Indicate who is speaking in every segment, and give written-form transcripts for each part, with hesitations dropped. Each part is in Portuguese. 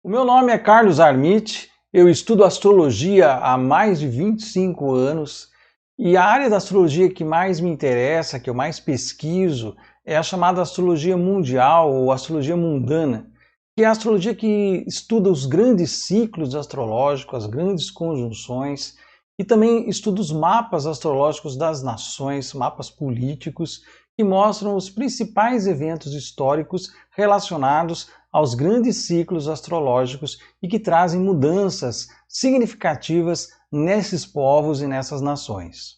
Speaker 1: O meu nome é Carlos Armit, eu estudo astrologia há mais de 25 anos e a área da astrologia que mais me interessa, que eu mais pesquiso, é a chamada astrologia mundial ou astrologia mundana, que é a astrologia que estuda os grandes ciclos astrológicos, as grandes conjunções e também estuda os mapas astrológicos das nações, mapas políticos, que mostram os principais eventos históricos relacionados aos grandes ciclos astrológicos e que trazem mudanças significativas nesses povos e nessas nações.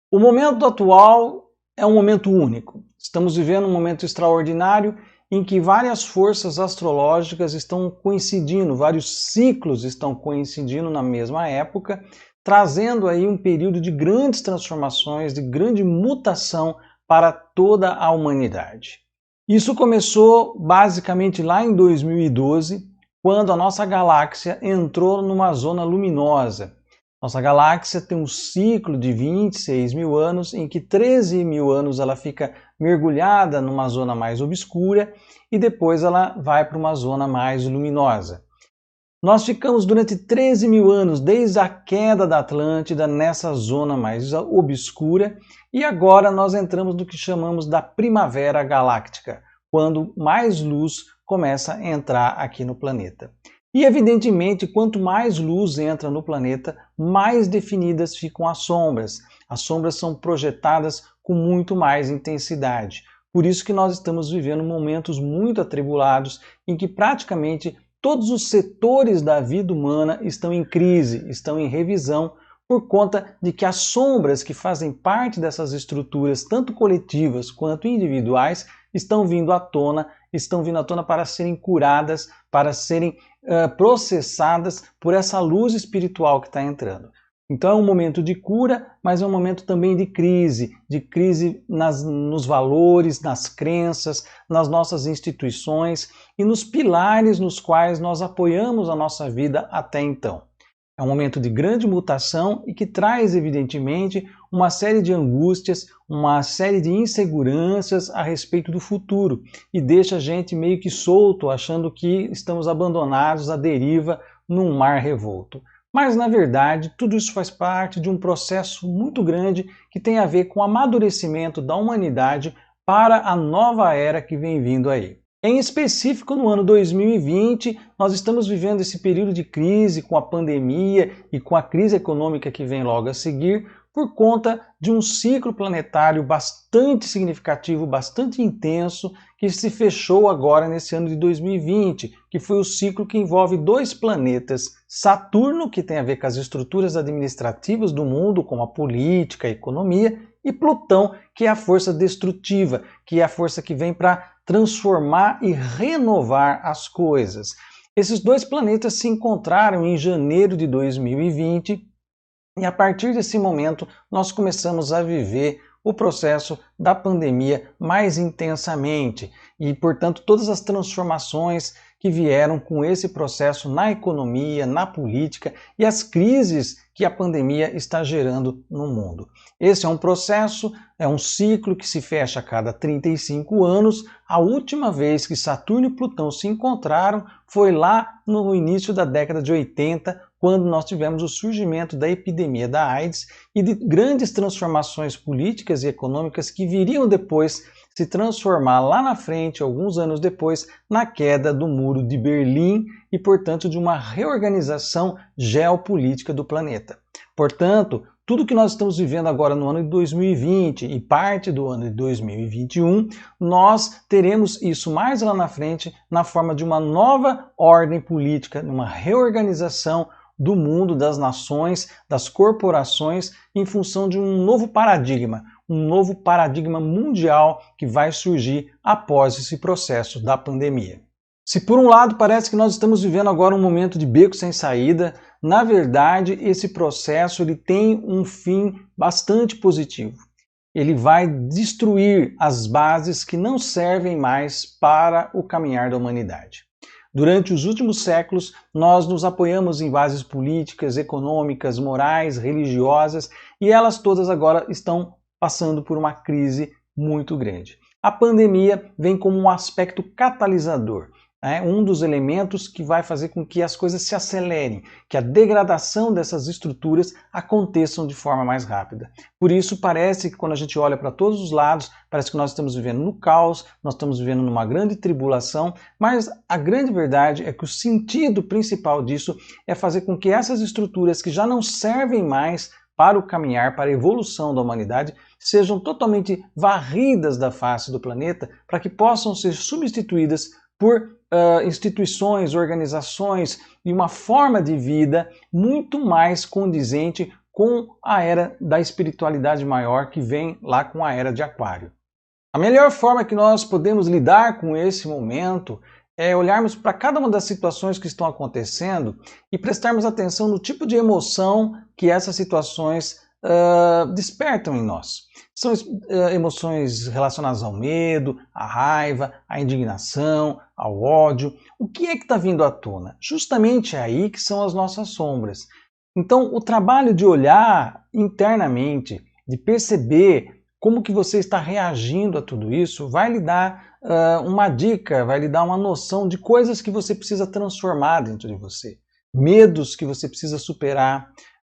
Speaker 1: O momento atual é um momento único. Estamos vivendo um momento extraordinário em que várias forças astrológicas estão coincidindo, vários ciclos estão coincidindo na mesma época, trazendo aí um período de grandes transformações, de grande mutação para toda a humanidade. Isso começou basicamente lá em 2012, quando a nossa galáxia entrou numa zona luminosa. Nossa galáxia tem um ciclo de 26 mil anos, em que 13 mil anos ela fica mergulhada numa zona mais obscura e depois ela vai para uma zona mais luminosa. Nós ficamos durante 13 mil anos, desde a queda da Atlântida, nessa zona mais obscura, e agora nós entramos no que chamamos da Primavera Galáctica, quando mais luz começa a entrar aqui no planeta. E evidentemente, quanto mais luz entra no planeta, mais definidas ficam as sombras. As sombras são projetadas com muito mais intensidade. Por isso que nós estamos vivendo momentos muito atribulados, em que praticamente todos os setores da vida humana estão em crise, estão em revisão, por conta de que as sombras que fazem parte dessas estruturas, tanto coletivas quanto individuais, estão vindo à tona para serem curadas, para serem processadas por essa luz espiritual que está entrando. Então é um momento de cura, mas é um momento também de crise nos valores, nas crenças, nas nossas instituições e nos pilares nos quais nós apoiamos a nossa vida até então. É um momento de grande mutação e que traz, evidentemente, uma série de angústias, uma série de inseguranças a respeito do futuro e deixa a gente meio que solto, achando que estamos abandonados à deriva num mar revolto. Mas, na verdade, tudo isso faz parte de um processo muito grande que tem a ver com o amadurecimento da humanidade para a nova era que vem vindo aí. Em específico, no ano 2020, nós estamos vivendo esse período de crise com a pandemia e com a crise econômica que vem logo a seguir, por conta de um ciclo planetário bastante significativo, bastante intenso, que se fechou agora nesse ano de 2020, que foi o ciclo que envolve dois planetas, Saturno, que tem a ver com as estruturas administrativas do mundo, como a política, a economia, e Plutão, que é a força destrutiva, que é a força que vem para transformar e renovar as coisas. Esses dois planetas se encontraram em janeiro de 2020 e a partir desse momento nós começamos a viver o processo da pandemia mais intensamente e, portanto, todas as transformações que vieram com esse processo na economia, na política e as crises que a pandemia está gerando no mundo. Esse é um processo, é um ciclo que se fecha a cada 35 anos. A última vez que Saturno e Plutão se encontraram foi lá no início da década de 80, quando nós tivemos o surgimento da epidemia da AIDS e de grandes transformações políticas e econômicas que viriam depois se transformar lá na frente, alguns anos depois, na queda do Muro de Berlim e, portanto, de uma reorganização geopolítica do planeta. Portanto, tudo que nós estamos vivendo agora no ano de 2020 e parte do ano de 2021, nós teremos isso mais lá na frente na forma de uma nova ordem política, uma reorganização do mundo, das nações, das corporações, em função de um novo paradigma mundial que vai surgir após esse processo da pandemia. Se por um lado parece que nós estamos vivendo agora um momento de beco sem saída, na verdade esse processo ele tem um fim bastante positivo. Ele vai destruir as bases que não servem mais para o caminhar da humanidade. Durante os últimos séculos, nós nos apoiamos em bases políticas, econômicas, morais, religiosas, e elas todas agora estão passando por uma crise muito grande. A pandemia vem como um aspecto catalisador. é um dos elementos que vai fazer com que as coisas se acelerem, que a degradação dessas estruturas aconteçam de forma mais rápida. Por isso parece que quando a gente olha para todos os lados, parece que nós estamos vivendo no caos, nós estamos vivendo numa grande tribulação, mas a grande verdade é que o sentido principal disso é fazer com que essas estruturas que já não servem mais para o caminhar, para a evolução da humanidade, sejam totalmente varridas da face do planeta para que possam ser substituídas por instituições, organizações e uma forma de vida muito mais condizente com a era da espiritualidade maior que vem lá com a era de Aquário. A melhor forma que nós podemos lidar com esse momento é olharmos para cada uma das situações que estão acontecendo e prestarmos atenção no tipo de emoção que essas situações despertam em nós. São emoções relacionadas ao medo, à raiva, à indignação, ao ódio. O que é que está vindo à tona? Justamente é aí que são as nossas sombras. Então, o trabalho de olhar internamente, de perceber como que você está reagindo a tudo isso, vai lhe dar uma dica, vai lhe dar uma noção de coisas que você precisa transformar dentro de você. Medos que você precisa superar,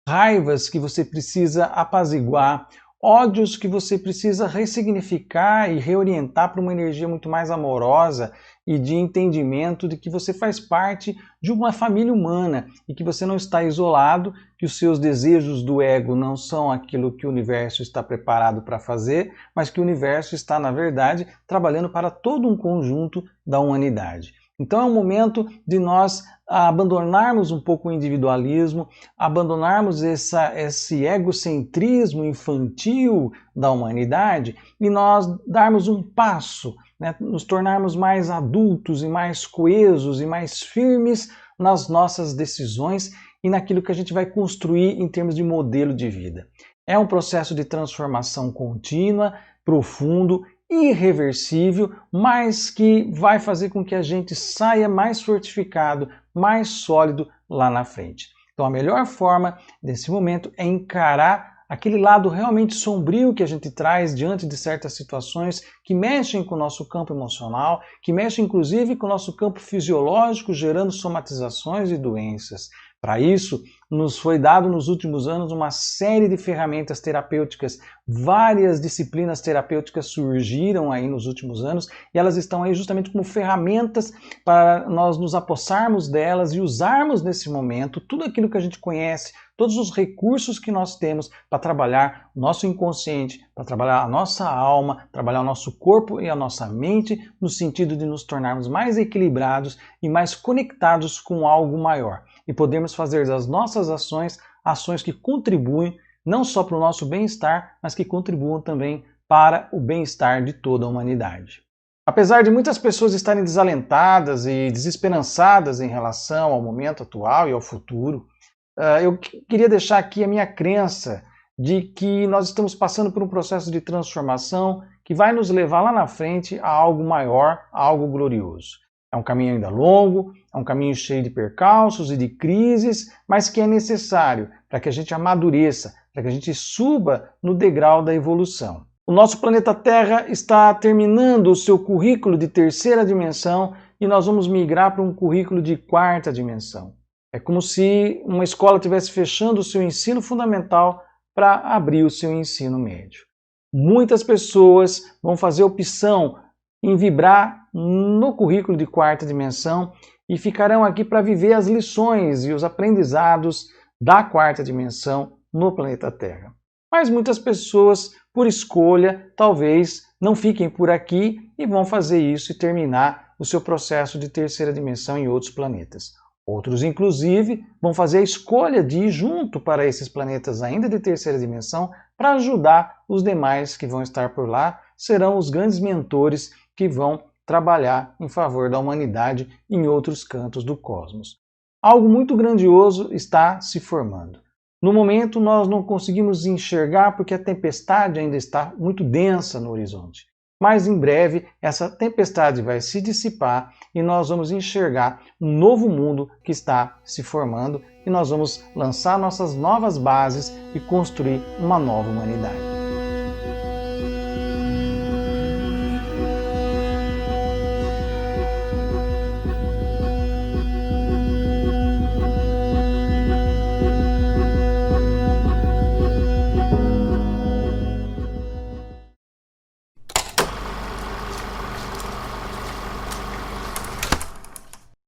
Speaker 1: raivas que você precisa apaziguar, ódios que você precisa ressignificar e reorientar para uma energia muito mais amorosa e de entendimento de que você faz parte de uma família humana e que você não está isolado, que os seus desejos do ego não são aquilo que o universo está preparado para fazer, mas que o universo está, na verdade, trabalhando para todo um conjunto da humanidade. Então é um momento de nós abandonarmos um pouco o individualismo, abandonarmos esse egocentrismo infantil da humanidade e nós darmos um passo, né, nos tornarmos mais adultos e mais coesos e mais firmes nas nossas decisões e naquilo que a gente vai construir em termos de modelo de vida. É um processo de transformação contínua, profundo, irreversível, mas que vai fazer com que a gente saia mais fortificado, mais sólido lá na frente. Então a melhor forma nesse momento é encarar aquele lado realmente sombrio que a gente traz diante de certas situações que mexem com o nosso campo emocional, que mexem inclusive com o nosso campo fisiológico, gerando somatizações e doenças. Para isso, nos foi dado nos últimos anos uma série de ferramentas terapêuticas, várias disciplinas terapêuticas surgiram aí nos últimos anos e elas estão aí justamente como ferramentas para nós nos apossarmos delas e usarmos nesse momento tudo aquilo que a gente conhece, todos os recursos que nós temos para trabalhar o nosso inconsciente, para trabalhar a nossa alma, trabalhar o nosso corpo e a nossa mente no sentido de nos tornarmos mais equilibrados e mais conectados com algo maior. E podemos fazer das nossas ações, ações que contribuem não só para o nosso bem-estar, mas que contribuam também para o bem-estar de toda a humanidade. Apesar de muitas pessoas estarem desalentadas e desesperançadas em relação ao momento atual e ao futuro, eu queria deixar aqui a minha crença de que nós estamos passando por um processo de transformação que vai nos levar lá na frente a algo maior, a algo glorioso. É um caminho ainda longo, é um caminho cheio de percalços e de crises, mas que é necessário para que a gente amadureça, para que a gente suba no degrau da evolução. O nosso planeta Terra está terminando o seu currículo de terceira dimensão e nós vamos migrar para um currículo de quarta dimensão. É como se uma escola estivesse fechando o seu ensino fundamental para abrir o seu ensino médio. Muitas pessoas vão fazer opção em vibrar no currículo de quarta dimensão e ficarão aqui para viver as lições e os aprendizados da quarta dimensão no planeta Terra. Mas muitas pessoas, por escolha, talvez não fiquem por aqui e vão fazer isso e terminar o seu processo de terceira dimensão em outros planetas. Outros, inclusive, vão fazer a escolha de ir junto para esses planetas ainda de terceira dimensão para ajudar os demais que vão estar por lá, serão os grandes mentores que vão trabalhar em favor da humanidade em outros cantos do cosmos. Algo muito grandioso está se formando. No momento nós não conseguimos enxergar porque a tempestade ainda está muito densa no horizonte. Mas em breve essa tempestade vai se dissipar e nós vamos enxergar um novo mundo que está se formando e nós vamos lançar nossas novas bases e construir uma nova humanidade.